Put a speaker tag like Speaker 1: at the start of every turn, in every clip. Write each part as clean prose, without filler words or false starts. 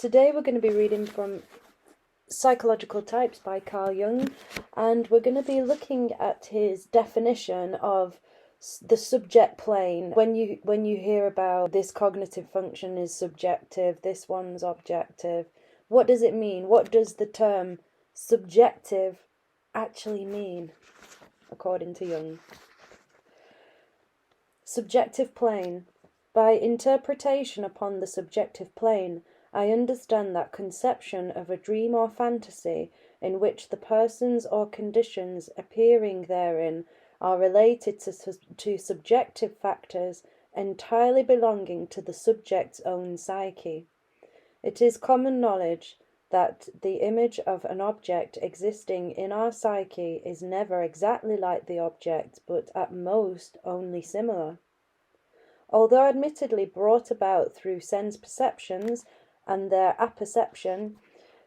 Speaker 1: today we're going to be reading from Psychological Types by Carl Jung, and we're going to be looking at his definition of the subject plane. When you hear about this cognitive function is subjective, this one's objective, what does it mean? What does the term subjective actually mean, according to Jung? Subjective plane. By interpretation upon the subjective plane, I understand that conception of a dream or fantasy in which the persons or conditions appearing therein are related to subjective factors entirely belonging to the subject's own psyche. It is common knowledge that the image of an object existing in our psyche is never exactly like the object, but at most only similar. Although admittedly brought about through sense perceptions and their apperception,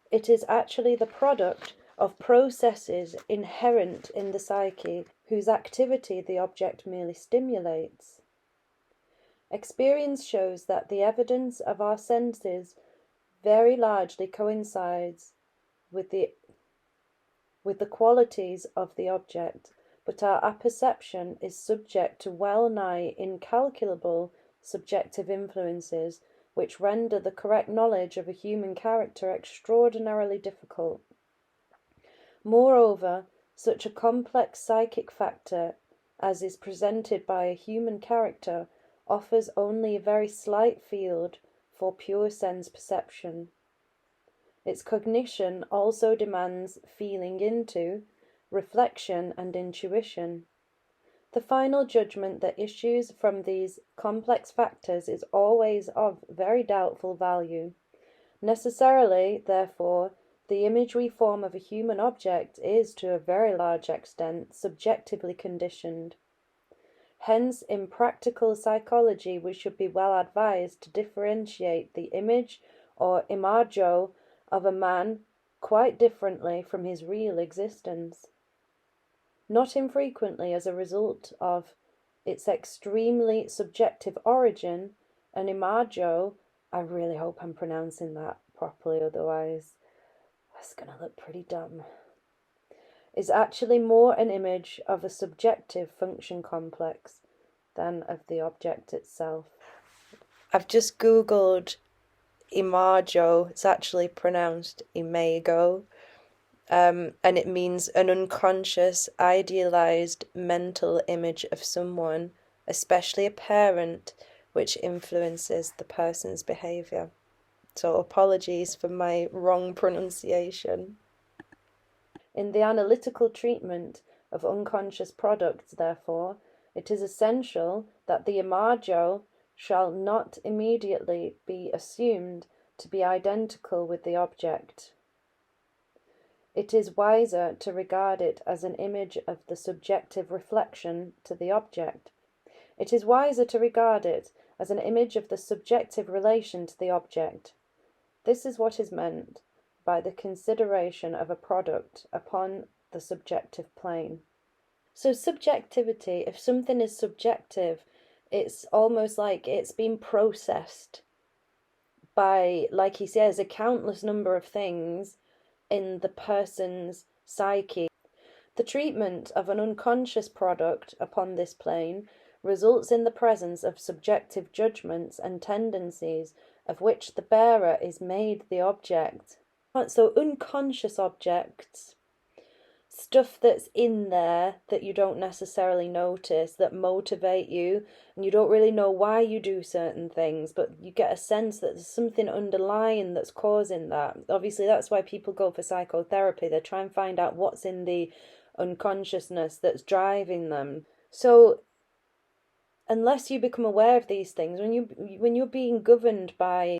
Speaker 1: it is actually the product of processes inherent in the psyche, whose activity the object merely stimulates. Experience shows that the evidence of our senses very largely coincides with the qualities of the object, but our apperception is subject to well-nigh incalculable subjective influences, which render the correct knowledge of a human character extraordinarily difficult. Moreover, such a complex psychic factor as is presented by a human character offers only a very slight field for pure sense perception. Its cognition also demands feeling into, reflection and intuition. The final judgment that issues from these complex factors is always of very doubtful value. Necessarily, therefore, the image we form of a human object is, to a very large extent, subjectively conditioned. Hence, in practical psychology, we should be well advised to differentiate the image or imago of a man quite differently from his real existence. Not infrequently, as a result of its extremely subjective origin, an imago, I really hope I'm pronouncing that properly, otherwise that's going to look pretty dumb, is actually more an image of a subjective function complex than of the object itself. I've just googled imago, it's actually pronounced imago. And it means an unconscious, idealized mental image of someone, especially a parent, which influences the person's behavior. So apologies for my wrong pronunciation. In the analytical treatment of unconscious products, therefore, it is essential that the imago shall not immediately be assumed to be identical with the object. It is wiser to regard it as an image of the subjective reflection to the object. It is wiser to regard it as an image of the subjective relation to the object. This is what is meant by the consideration of a product upon the subjective plane. So subjectivity, if something is subjective, it's almost like it's been processed by, like he says, a countless number of things in the person's psyche. The treatment of an unconscious product upon this plane results in the presence of subjective judgments and tendencies of which the bearer is made the object. So unconscious objects, stuff that's in there that you don't necessarily notice, that motivate you, and you don't really know why you do certain things, but you get a sense that there's something underlying that's causing that. Obviously, that's why people go for psychotherapy. They try and find out what's in the unconsciousness that's driving them. So unless you become aware of these things, when you're being governed by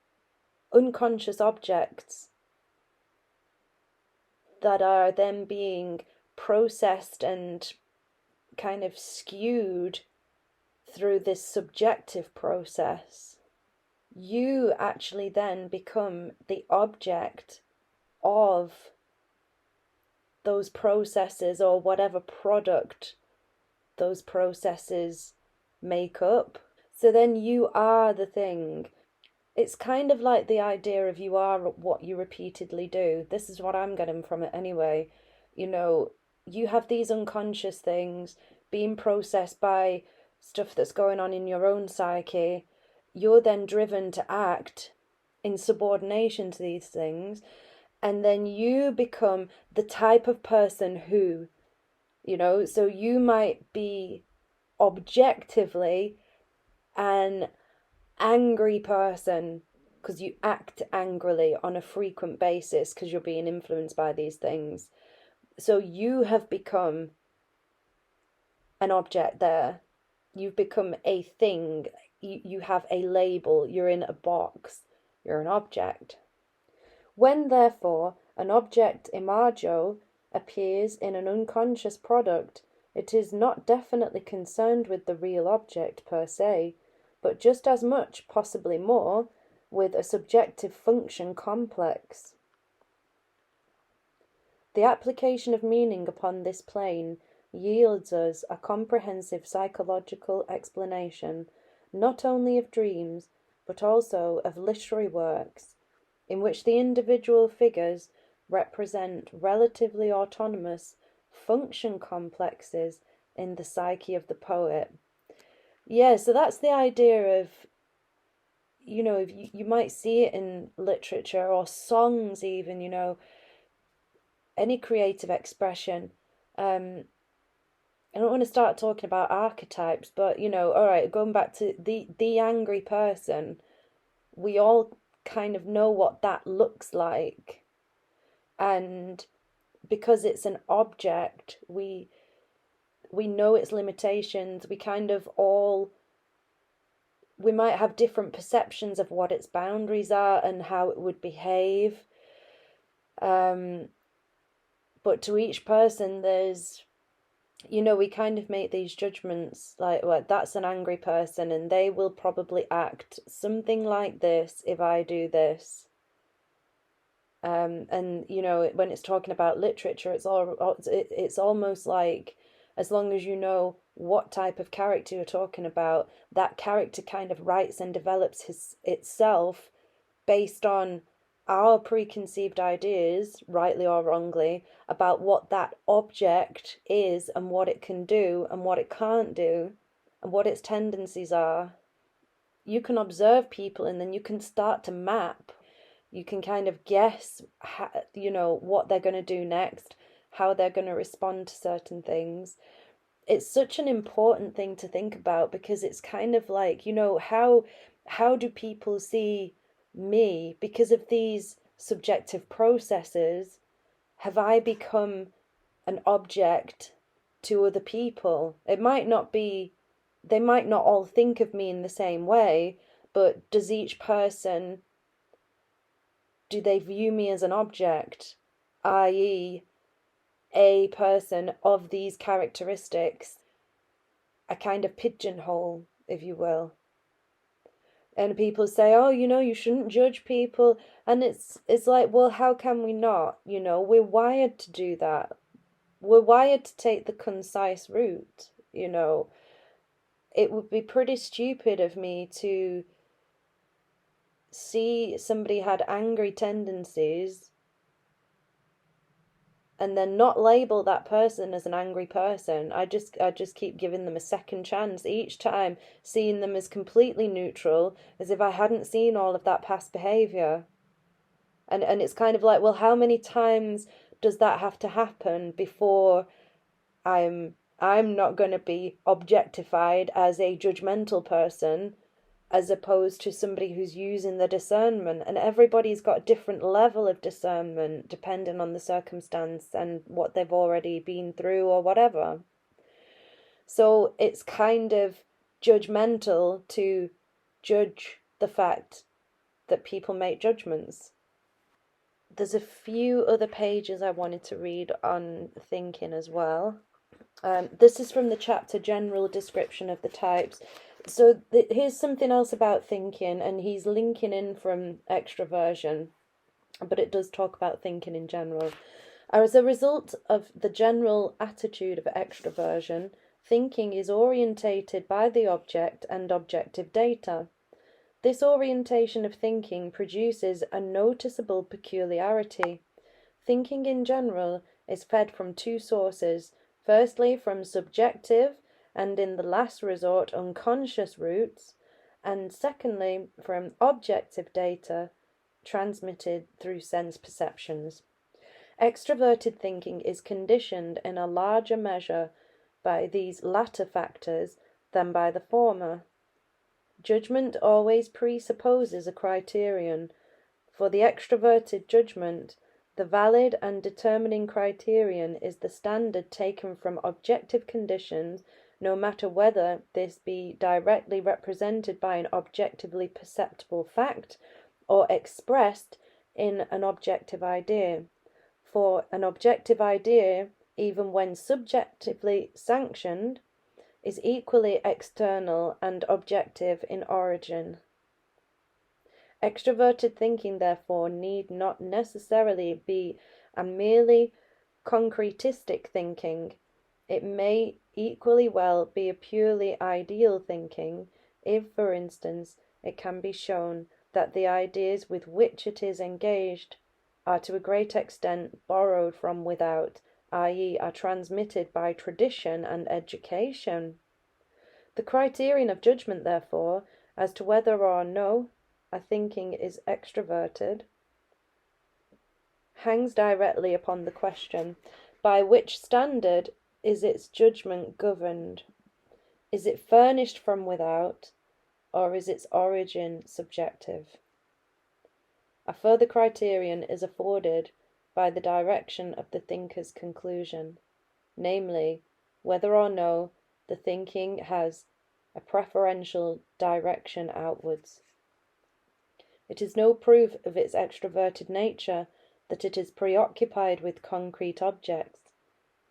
Speaker 1: unconscious objects that are then being processed and kind of skewed through this subjective process, you actually then become the object of those processes or whatever product those processes make up. So then you are the thing. It's kind of like the idea of you are what you repeatedly do. This is what I'm getting from it anyway. You know, you have these unconscious things being processed by stuff that's going on in your own psyche. You're then driven to act in subordination to these things, and then you become the type of person who, so you might be objectively an angry person because you act angrily on a frequent basis because you're being influenced by these things. So you have become an object there. You've become a thing. You have a label. You're in a box. You're an object. When, therefore, an object imago appears in an unconscious product, it is not definitely concerned with the real object per se, but just as much, possibly more, with a subjective function complex. The application of meaning upon this plane yields us a comprehensive psychological explanation, not only of dreams, but also of literary works, in which the individual figures represent relatively autonomous function complexes in the psyche of the poet. Yeah, so that's the idea of, you might see it in literature or songs even, any creative expression. I don't want to start talking about archetypes, but, all right, going back to the angry person, we all kind of know what that looks like. And because it's an object, we know its limitations. We might have different perceptions of what its boundaries are and how it would behave. But to each person, there's, we kind of make these judgments like, well, that's an angry person and they will probably act something like this if I do this. And when it's talking about literature, it's almost like, as long as you know what type of character you're talking about, that character kind of writes and develops itself based on our preconceived ideas, rightly or wrongly, about what that object is and what it can do and what it can't do and what its tendencies are. You can observe people and then you can start to map. You can kind of guess, what they're going to do next, how they're going to respond to certain things. It's such an important thing to think about because it's kind of like, how do people see me? Because of these subjective processes, have I become an object to other people? They might not all think of me in the same way, but does each person, do they view me as an object, i.e., a person of these characteristics, a kind of pigeonhole, if you will? And people say, oh, you shouldn't judge people. And it's like, well, how can we not? We're wired to do that. We're wired to take the concise route. It would be pretty stupid of me to see somebody had angry tendencies and then not label that person as an angry person. I just keep giving them a second chance each time, seeing them as completely neutral, as if I hadn't seen all of that past behavior. And it's kind of like, well, how many times does that have to happen before I'm not going to be objectified as a judgmental person, as opposed to somebody who's using the discernment? And everybody's got a different level of discernment depending on the circumstance and what they've already been through or whatever. So it's kind of judgmental to judge the fact that people make judgments. There's a few other pages I wanted to read on thinking as well. This is from the chapter General Description of the Types. So here's something else about thinking, and he's linking in from extroversion, but it does talk about thinking in general. As a result of the general attitude of extroversion, thinking is orientated by the object and objective data. This orientation of thinking produces a noticeable peculiarity. Thinking in general is fed from two sources, firstly from subjective and in the last resort unconscious roots, and secondly from objective data transmitted through sense perceptions. Extroverted thinking is conditioned in a larger measure by these latter factors than by the former. Judgment always presupposes a criterion. For the extroverted judgment, the valid and determining criterion is the standard taken from objective conditions, no matter whether this be directly represented by an objectively perceptible fact or expressed in an objective idea. For an objective idea, even when subjectively sanctioned, is equally external and objective in origin. Extroverted thinking, therefore, need not necessarily be a merely concretistic thinking. It may equally well be a purely ideal thinking, if, for instance, it can be shown that the ideas with which it is engaged are to a great extent borrowed from without, i.e., are transmitted by tradition and education. The criterion of judgment, therefore, as to whether or no a thinking is extroverted, hangs directly upon the question, by which standard is its judgment governed? Is it furnished from without, or is its origin subjective? A further criterion is afforded by the direction of the thinker's conclusion, namely, whether or no the thinking has a preferential direction outwards. It is no proof of its extroverted nature that it is preoccupied with concrete objects,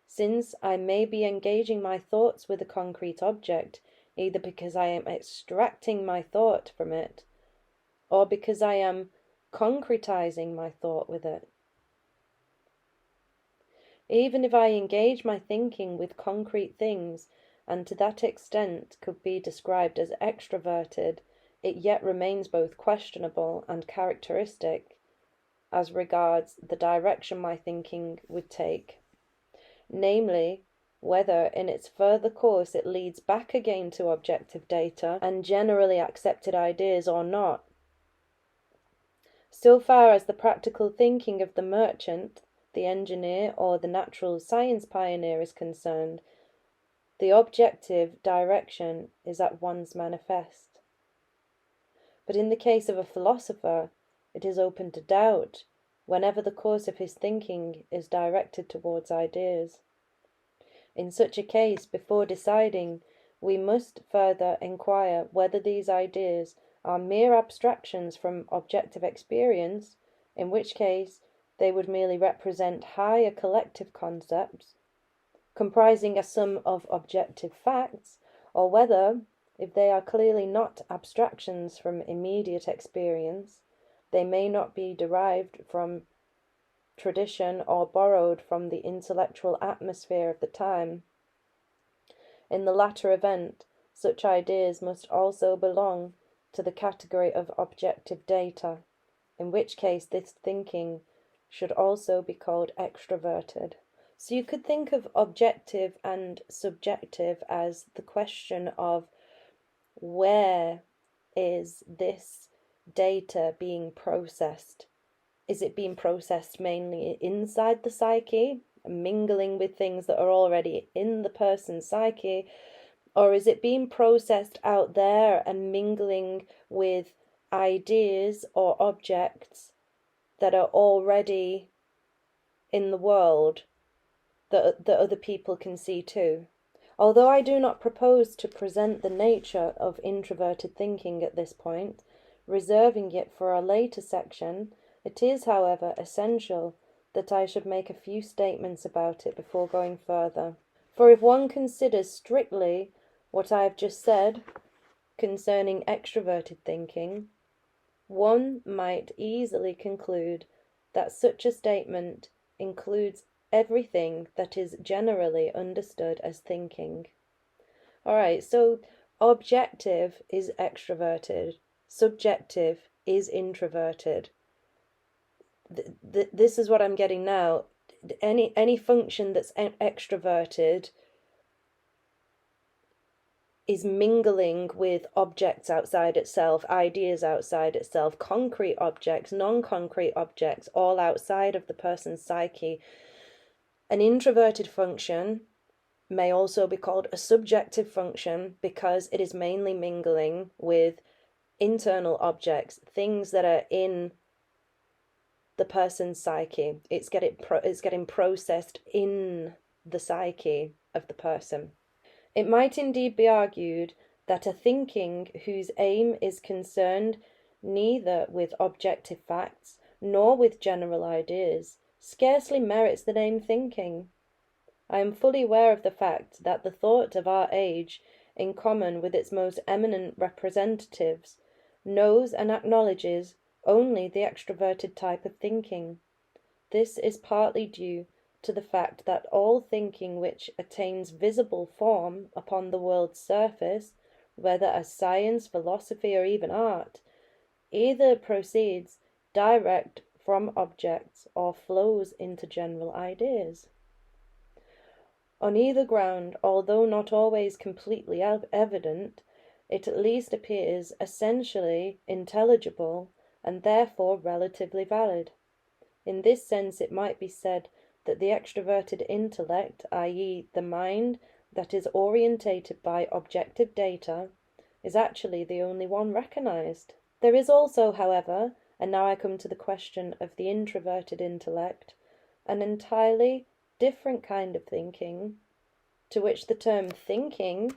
Speaker 1: since I may be engaging my thoughts with a concrete object, either because I am extracting my thought from it, or because I am concretizing my thought with it. Even if I engage my thinking with concrete things, and to that extent could be described as extroverted, it yet remains both questionable and characteristic as regards the direction my thinking would take, namely, whether in its further course it leads back again to objective data and generally accepted ideas or not. So far as the practical thinking of the merchant, the engineer, or the natural science pioneer is concerned, the objective direction is at once manifest. But in the case of a philosopher, it is open to doubt whenever the course of his thinking is directed towards ideas. In such a case, before deciding, we must further inquire whether these ideas are mere abstractions from objective experience, in which case they would merely represent higher collective concepts, comprising a sum of objective facts, or whether, if they are clearly not abstractions from immediate experience, they may not be derived from tradition or borrowed from the intellectual atmosphere of the time. In the latter event, such ideas must also belong to the category of objective data, in which case this thinking should also be called extroverted. So you could think of objective and subjective as the question of where is this data being processed? Is it being processed mainly inside the psyche, mingling with things that are already in the person's psyche, or is it being processed out there and mingling with ideas or objects that are already in the world that other people can see too? Although I do not propose to present the nature of introverted thinking at this point, reserving it for a later section, it is, however, essential that I should make a few statements about it before going further. For if one considers strictly what I have just said concerning extroverted thinking, one might easily conclude that such a statement includes everything that is generally understood as thinking. Alright, so objective is extroverted, subjective is introverted. This is what I'm getting now. Any function that's extroverted is mingling with objects outside itself, ideas outside itself, concrete objects, non-concrete objects, all outside of the person's psyche. An introverted function may also be called a subjective function because it is mainly mingling with internal objects, things that are in the person's psyche. It's getting processed in the psyche of the person. It might indeed be argued that a thinking whose aim is concerned neither with objective facts nor with general ideas scarcely merits the name thinking. I am fully aware of the fact that the thought of our age, in common with its most eminent representatives, knows and acknowledges only the extroverted type of thinking. This is partly due to the fact that all thinking which attains visible form upon the world's surface, whether as science, philosophy, or even art, either proceeds direct from objects or flows into general ideas. On either ground, although not always completely evident, it at least appears essentially intelligible and therefore relatively valid. In this sense, it might be said that the extroverted intellect, i.e., the mind that is orientated by objective data, is actually the only one recognized. There is also, however, and now I come to the question of the introverted intellect, an entirely different kind of thinking, to which the term thinking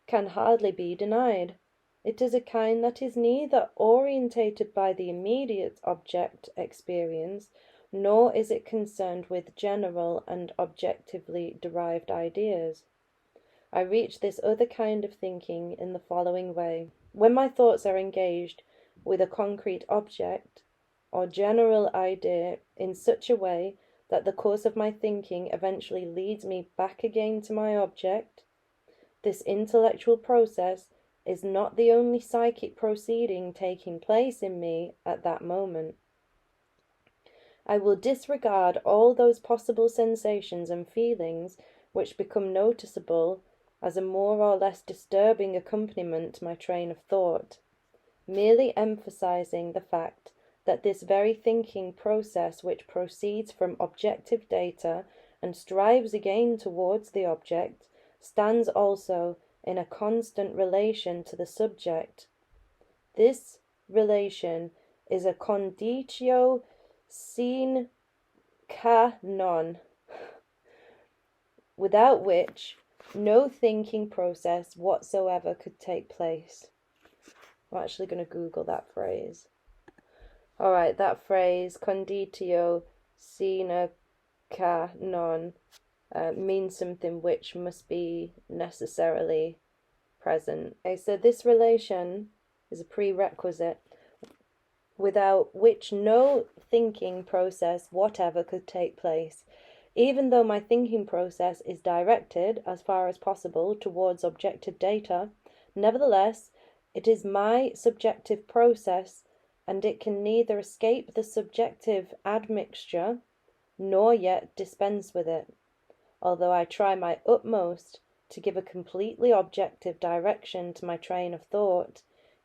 Speaker 1: can hardly be denied. It is a kind that is neither orientated by the immediate object experience, nor is it concerned with general and objectively derived ideas. I reach this other kind of thinking in the following way. When my thoughts are engaged with a concrete object or general idea in such a way that the course of my thinking eventually leads me back again to my object, this intellectual process is not the only psychic proceeding taking place in me at that moment. I will disregard all those possible sensations and feelings which become noticeable as a more or less disturbing accompaniment to my train of thought, merely emphasizing the fact that this very thinking process which proceeds from objective data and strives again towards the object stands also in a constant relation to the subject. This relation is a conditio sine qua non, without which no thinking process whatsoever could take place. I'm actually going to Google that phrase. Alright, that phrase, conditio sine qua non, means something which must be necessarily present. Okay, so this relation is a prerequisite without which no thinking process whatever could take place. Even though my thinking process is directed, as far as possible, towards objective data, nevertheless, it is my subjective process, and it can neither escape the subjective admixture, nor yet dispense with it. Although I try my utmost to give a completely objective direction to my train of thought,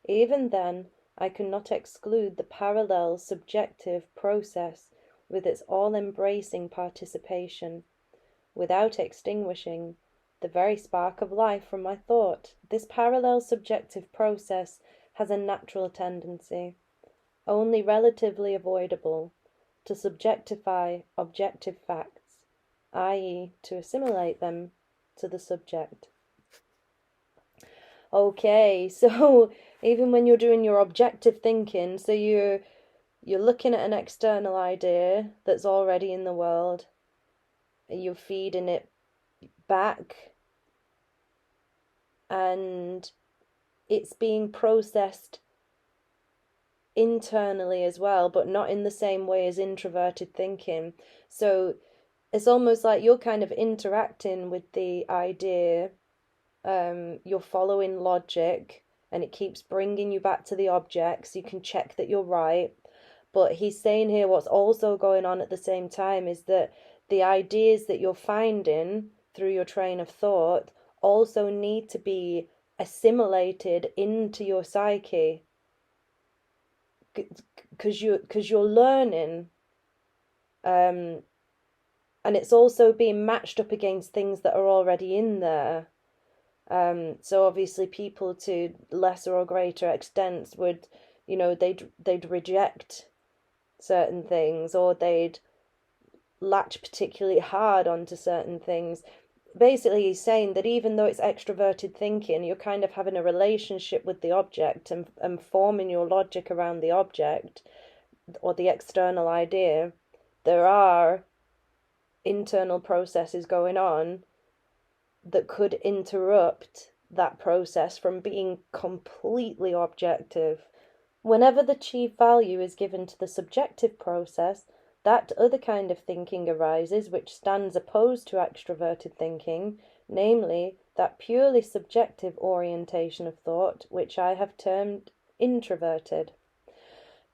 Speaker 1: even then I cannot exclude the parallel subjective process with its all-embracing participation, without extinguishing the very spark of life from my thought. This parallel subjective process has a natural tendency, only relatively avoidable, to subjectify objective facts, i.e., to assimilate them to the subject. Okay, so even when you're doing your objective thinking, so you're looking at an external idea that's already in the world, and you're feeding it back, and it's being processed internally as well, but not in the same way as introverted thinking. So it's almost like you're kind of interacting with the idea, you're following logic, and it keeps bringing you back to the object so you can check that you're right. But he's saying here what's also going on at the same time is that the ideas that you're finding through your train of thought also need to be assimilated into your psyche, because you're learning, and it's also being matched up against things that are already in there. So obviously people to lesser or greater extents would, they'd reject certain things, or they'd latch particularly hard onto certain things. Basically, he's saying that even though it's extroverted thinking, you're kind of having a relationship with the object and forming your logic around the object or the external idea. There are internal processes going on that could interrupt that process from being completely objective. Whenever the chief value is given to the subjective process, that other kind of thinking arises which stands opposed to extroverted thinking, namely that purely subjective orientation of thought which I have termed introverted.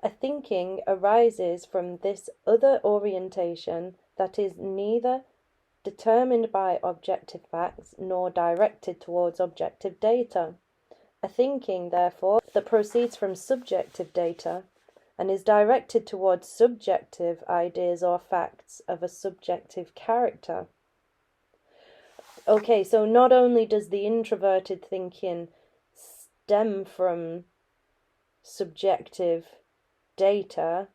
Speaker 1: A thinking arises from this other orientation that is neither determined by objective facts nor directed towards objective data. A thinking, therefore, that proceeds from subjective data and is directed towards subjective ideas or facts of a subjective character. Okay, so not only does the introverted thinking stem from subjective data,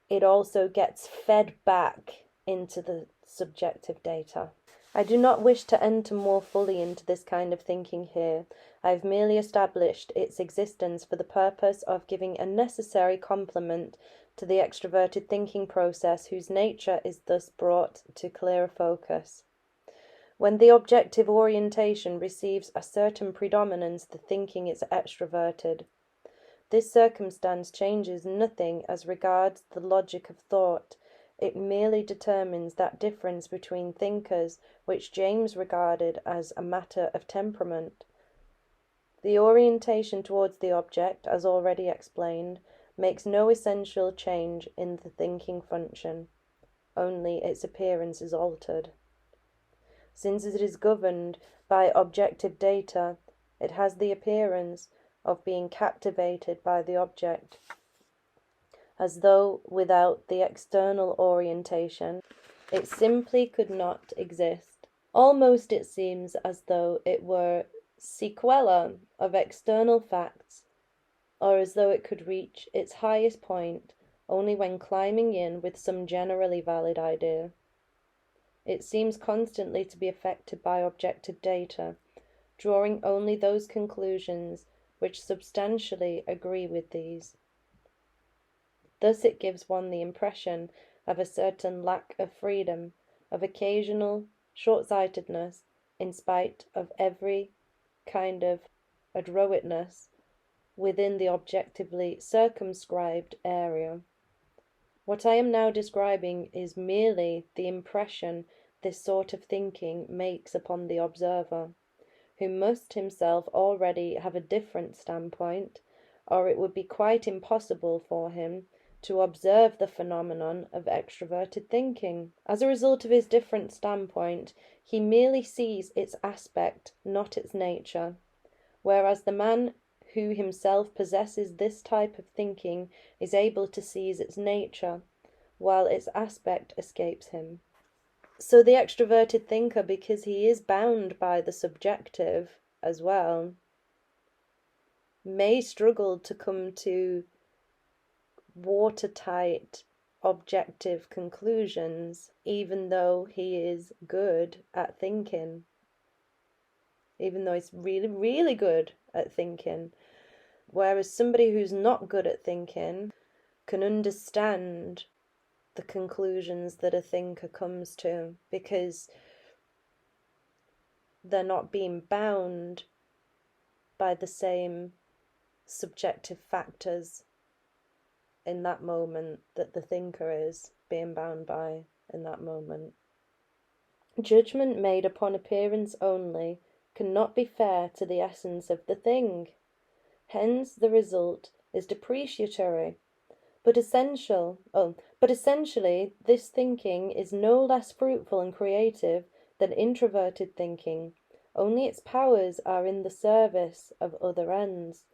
Speaker 1: it also gets fed back into the subjective data. I do not wish to enter more fully into this kind of thinking here. I have merely established its existence for the purpose of giving a necessary complement to the extroverted thinking process, whose nature is thus brought to clearer focus. When the objective orientation receives a certain predominance, the thinking is extroverted. This circumstance changes nothing as regards the logic of thought. It merely determines that difference between thinkers which James regarded as a matter of temperament. The orientation towards the object, as already explained, makes no essential change in the thinking function, only its appearance is altered. Since it is governed by objective data, it has the appearance of being captivated by the object, as though without the external orientation it simply could not exist. Almost it seems as though it were sequela of external facts, or as though it could reach its highest point only when climbing in with some generally valid idea. It seems constantly to be affected by objective data, drawing only those conclusions which substantially agree with these. Thus it gives one the impression of a certain lack of freedom, of occasional short-sightedness, in spite of every kind of adroitness within the objectively circumscribed area. What I am now describing is merely the impression this sort of thinking makes upon the observer, who must himself already have a different standpoint, or it would be quite impossible for him to observe the phenomenon of extroverted thinking. As a result of his different standpoint, he merely sees its aspect, not its nature, whereas the man who himself possesses this type of thinking is able to seize its nature, while its aspect escapes him. So the extroverted thinker, because he is bound by the subjective as well, may struggle to come to watertight objective conclusions, even though he is good at thinking, even though he's really, really good at thinking. Whereas somebody who's not good at thinking can understand the conclusions that a thinker comes to, because they're not being bound by the same subjective factors in that moment that the thinker is being bound by in that moment. Judgment made upon appearance only cannot be fair to the essence of the thing. Hence the result is depreciatory. But essentially, this thinking is no less fruitful and creative than introverted thinking, only its powers are in the service of other ends.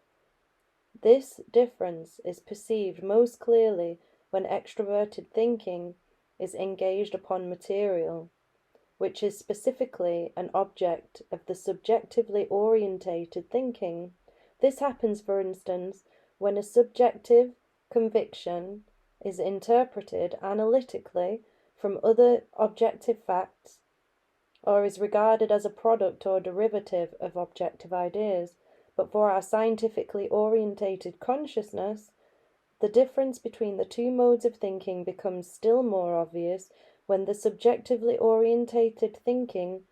Speaker 1: This difference is perceived most clearly when extroverted thinking is engaged upon material, which is specifically an object of the subjectively orientated thinking. This happens, for instance, when a subjective conviction is interpreted analytically from other objective facts, or is regarded as a product or derivative of objective ideas. But for our scientifically orientated consciousness, the difference between the two modes of thinking becomes still more obvious when the subjectively orientated thinking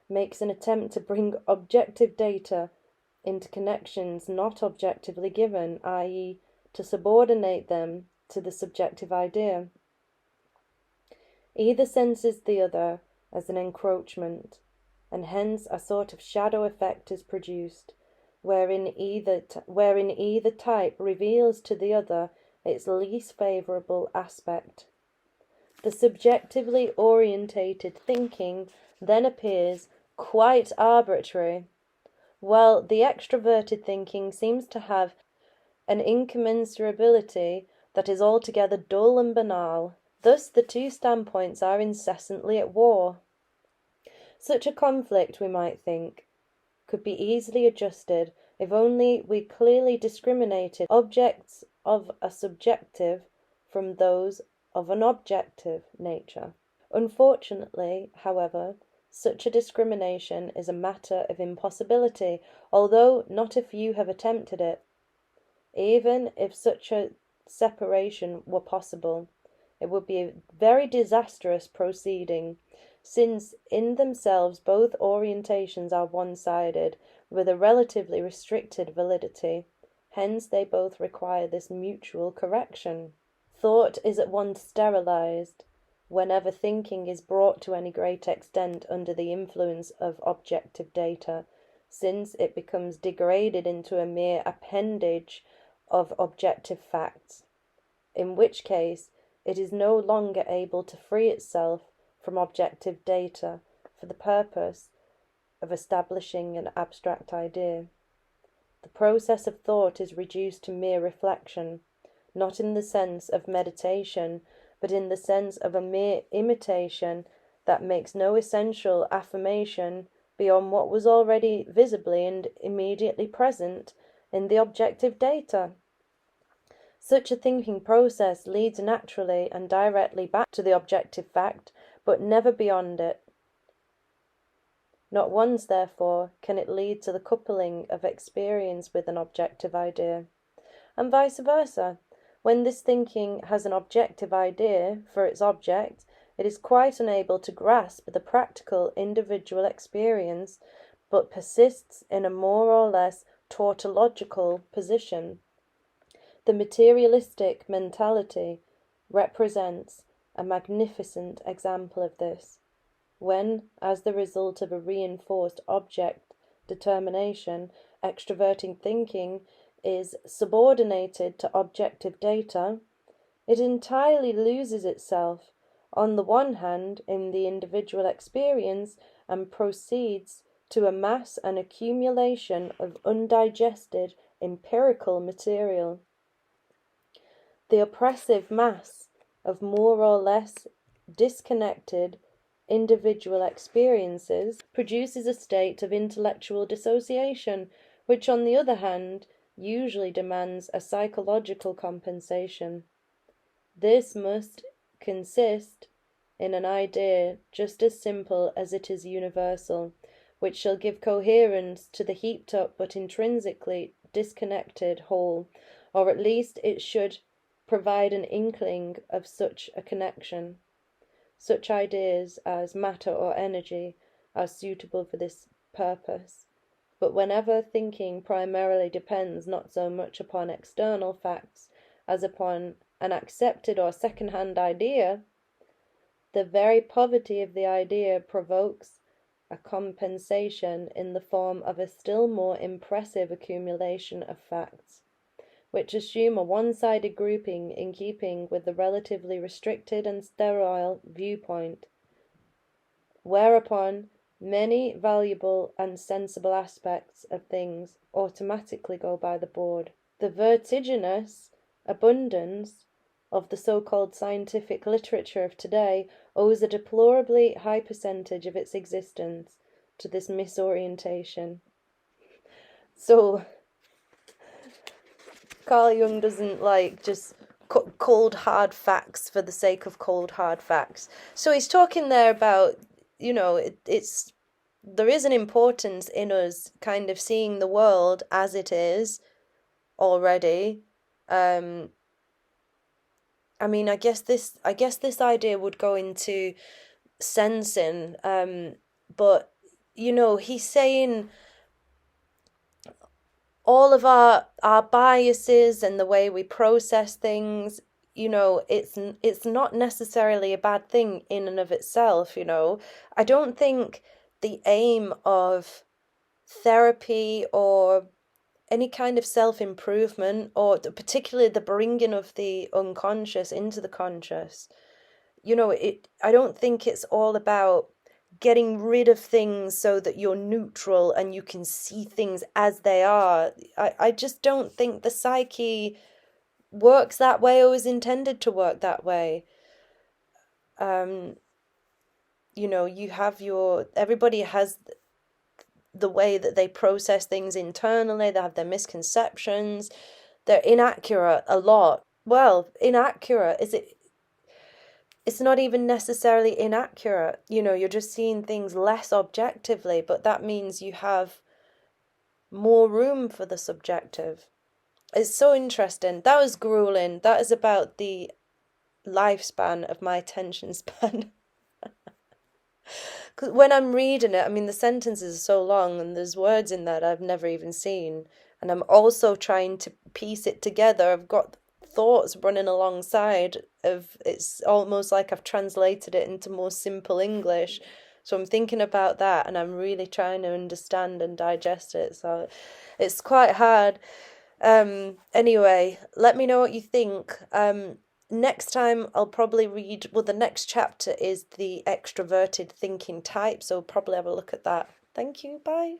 Speaker 1: makes an attempt to bring objective data into connections not objectively given, i.e., to subordinate them to the subjective idea. Either senses the other as an encroachment, and hence a sort of shadow effect is produced, wherein either type reveals to the other its least favourable aspect. The subjectively orientated thinking then appears quite arbitrary, while the extroverted thinking seems to have an incommensurability that is altogether dull and banal. Thus the two standpoints are incessantly at war. Such a conflict, we might think, could be easily adjusted if only we clearly discriminated objects of a subjective from those of an objective nature. Unfortunately, however, such a discrimination is a matter of impossibility, although not a few have attempted it. Even if such a separation were possible, it would be a very disastrous proceeding, since in themselves both orientations are one-sided, with a relatively restricted validity. Hence they both require this mutual correction. Thought is at once sterilized whenever thinking is brought to any great extent under the influence of objective data, since it becomes degraded into a mere appendage of objective facts, in which case it is no longer able to free itself from objective data for the purpose of establishing an abstract idea. The process of thought is reduced to mere reflection, not in the sense of meditation, but in the sense of a mere imitation that makes no essential affirmation beyond what was already visibly and immediately present in the objective data. Such a thinking process leads naturally and directly back to the objective fact, but never beyond it. Not once, therefore, can it lead to the coupling of experience with an objective idea, and vice versa. When this thinking has an objective idea for its object, it is quite unable to grasp the practical individual experience, but persists in a more or less tautological position. The materialistic mentality represents a magnificent example of this, when, as the result of a reinforced object determination, extroverting thinking is subordinated to objective data, it entirely loses itself, on the one hand, in the individual experience, and proceeds to amass an accumulation of undigested empirical material. The oppressive mass of more or less disconnected individual experiences produces a state of intellectual dissociation, which, on the other hand, usually demands a psychological compensation. This must consist in an idea just as simple as it is universal, which shall give coherence to the heaped up but intrinsically disconnected whole, or at least it should provide an inkling of such a connection. Such ideas as matter or energy are suitable for this purpose. But whenever thinking primarily depends not so much upon external facts as upon an accepted or second-hand idea, the very poverty of the idea provokes a compensation in the form of a still more impressive accumulation of facts, which assume a one-sided grouping in keeping with the relatively restricted and sterile viewpoint, whereupon many valuable and sensible aspects of things automatically go by the board. The vertiginous abundance of the so-called scientific literature of today owes a deplorably high percentage of its existence to this misorientation. So Carl Jung doesn't like just cold hard facts for the sake of cold hard facts. So he's talking there about, it's there is an importance in us kind of seeing the world as it is already. I mean, I guess this idea would go into sensing, but he's saying all of our biases and the way we process things, it's not necessarily a bad thing in and of itself. I don't think the aim of therapy or any kind of self-improvement, or particularly the bringing of the unconscious into the conscious, I don't think it's all about getting rid of things so that you're neutral and you can see things as they are. I just don't think the psyche works that way or is intended to work that way. You have everybody has the way that they process things internally. They have their misconceptions. They're inaccurate a lot. Well, inaccurate, it's not even necessarily inaccurate. You're just seeing things less objectively, but that means you have more room for the subjective. It's so interesting. That was grueling. That is about the lifespan of my attention span. Because when I'm reading it, I mean, the sentences are so long and there's words in that I've never even seen. And I'm also trying to piece it together. I've got thoughts running alongside of, it's almost like I've translated it into more simple English. So I'm thinking about that and I'm really trying to understand and digest it. So it's quite hard. Anyway, let me know what you think. Next time I'll probably read, the next chapter is the extroverted thinking type, so probably have a look at that. Thank you, bye.